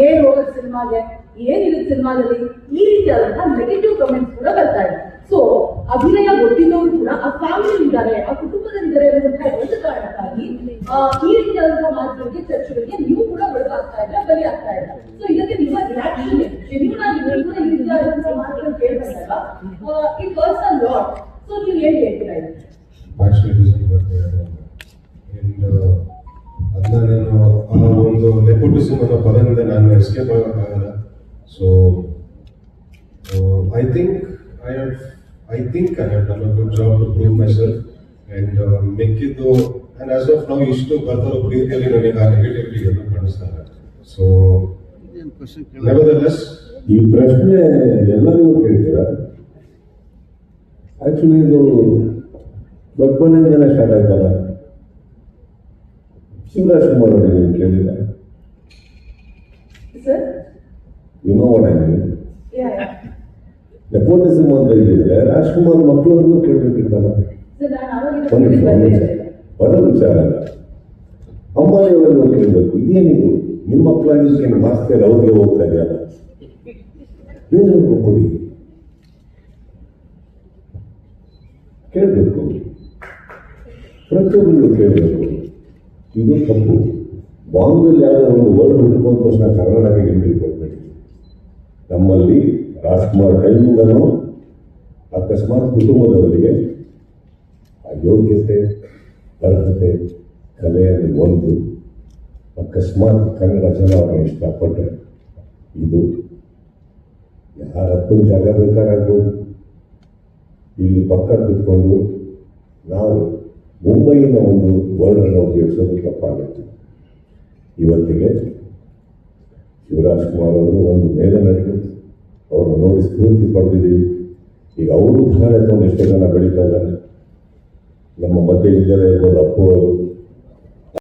ಏನ್ ಹೋಗೋದು ಸಿನಿಮಾಗೆ, ಏನಿದೆ ಸಿನಿಮಾದಲ್ಲಿ, ಈ ರೀತಿಯಾದಂತಹ ನೆಗೆಟಿವ್ ಕಮೆಂಟ್ಸ್ ಕೂಡ ಬರ್ತಾ ಇದೆ. ಸೊ ಅಭಿನಯ ಗೊತ್ತಿದ್ದವರು ಕೂಡ ಆ ಫ್ಯಾಮಿಲಿ ಇದ್ದಾರೆ, ಆ ಕುಟುಂಬದಲ್ಲಿದ್ದಾರೆ ಅನ್ನುವಂತಹ ಒಂದು ಕಾರಣಕ್ಕಾಗಿ ಈ ರೀತಿಯಾದಂತಹ ಮಾತುಗಳಿಗೆ, ಚರ್ಚೆಗಳಿಗೆ ನೀವು ಕೂಡ ಒಳಗಾಗ್ತಾ ಇಲ್ಲ, ಬಲಿ ಆಗ್ತಾ ಇಲ್ಲ. ಸೊ ಇದಕ್ಕೆ ನಿಮ್ಮ ರಿಯಾಕ್ಷನ್ ಜೆನ್ಯೂನ್ ಆಗಿ ನೀವು ಕೂಡ ಈ ರೀತಿಯಾದಂತಹ ಮಾತುಗಳನ್ನು ಕೇಳ್ಬೇಕಲ್ಲ, it works a lot. So ನೀವು ಏನ್ ಹೇಳ್ತೀರಾ ಇದು? ಅದನ್ನ ನಾನು ಆ ಒಂದು ನೆಪೋಟಿಸಮ್ ಅನ್ನೋ ಪದದಿಂದ ನಾನು ಎಸ್ಕೇಪ್ ಆಗೋಕ್ಕಾಗಲ್ಲ. So I think I have done a good job to prove myself and make it though, and as of now ಇಷ್ಟು ಬರ್ತಾರೋ ಪ್ರೀತಿಯಲ್ಲಿ ನನಗೆ ಆ ನೆಗೆಟಿವಿಟಿ ಎಲ್ಲ ಕಾಣಿಸ್ತಾರೆ. ಸೊ nevertheless ಈ ಪ್ರಶ್ನೆ ಎಲ್ಲರಿಗೂ ಕೇಳ್ತೀರಾ? ಆಕ್ಚುಲಿ ಇದು ದೊಡ್ಡ ಮನೆಯಿಂದಲೇ ಸ್ಟಾರ್ಟ್ ಆಯ್ತಲ್ಲ. ಶಿವರಾಜ್ ಕುಮಾರ್ ಅವರಿಗೆ ನೀವು ಕೇಳಿಲ್ಲ? ನೆಪೋಟಿಸಮ್ ಅಂತ ಇದ್ದಿದ್ರೆ ರಾಜ್ಕುಮಾರ್ ಮಕ್ಕಳವ್ರಿಗೂ ಕೇಳಬೇಕಿತ್ತಲ್ಲ. ಒಂದು ವಿಚಾರ ಅಲ್ಲ, ಅಮ್ಮಾಯಿಯವರಿಗೂ ಕೇಳಬೇಕು. ಇದೇನಿದು ನಿಮ್ಮ ಮಕ್ಕಳಾಗಿ ಮಾಸ್ತರ್ ಅವ್ರಿಗೆ ಹೋಗ್ತಾ ಇದೆಯಲ್ಲ, ಬೇರೆಯವ್ರಿಗೂ ಕೊಡಿ, ಕೇಳಬೇಕು, ಪ್ರತಿಯೊಬ್ಬರಿಗೂ ಕೇಳಬೇಕು. ಇದು ತಪ್ಪು. ಬಾಂಬೆಯಲ್ಲಿ ಯಾವುದೋ ಒಂದು ವರ್ಡ್ ಹುಡ್ಕೊಂಡ ತಕ್ಷಣ ಕರ್ನಾಟಕ ಎಂಟ್ರಿ ಕೊಡ್ಬೇಡಿ. ನಮ್ಮಲ್ಲಿ ರಾಜ್ಕುಮಾರ್ ಟೈಮಿಂದನೂ ಅಕಸ್ಮಾತ್ ಕುಟುಂಬದವರಿಗೆ ಆ ಯೋಗ್ಯತೆ, ಅರ್ಹತೆ, ಕಲೆಯಲ್ಲಿ ಒಂದು ಅಕಸ್ಮಾತ್ ಕನ್ನಡ ಜನ ಅವ್ರನ್ನ ಇಷ್ಟಪಟ್ಟರೆ ಇದು ಯಾರ ಹತ್ತು ಜಾಗ ಬೇಕಾರಾಗ್ಬೋದು. ಇಲ್ಲಿ ಪಕ್ಕ ಕೂತ್ಕೊಂಡು ನಾವು ಮುಂಬೈನ ಒಂದು ವರ್ಡನ್ನು ಉಪಯೋಗಿಸೋದು ತಪ್ಪಾಗುತ್ತೆ. ಇವತ್ತಿಗೆ ಶಿವರಾಜ್ ಕುಮಾರ್ ಅವರು ಒಂದು ಮೇಲೆ ನಟರು, ಅವ್ರನ್ನ ನೋಡಿ ಸ್ಫೂರ್ತಿ ಪಡೆದಿದ್ದೀವಿ. ಈಗ ಅವರು ಧಾರೆ ತಗೊಂಡು ಎಷ್ಟೋ ಜನ ಬೆಳೀತಾ ಇದ್ದಾರೆ. ನಮ್ಮ ಮಧ್ಯೆ ಇದ್ದರೆ ಇರ್ಬೋದು ಅಪ್ಪು ಅವರು,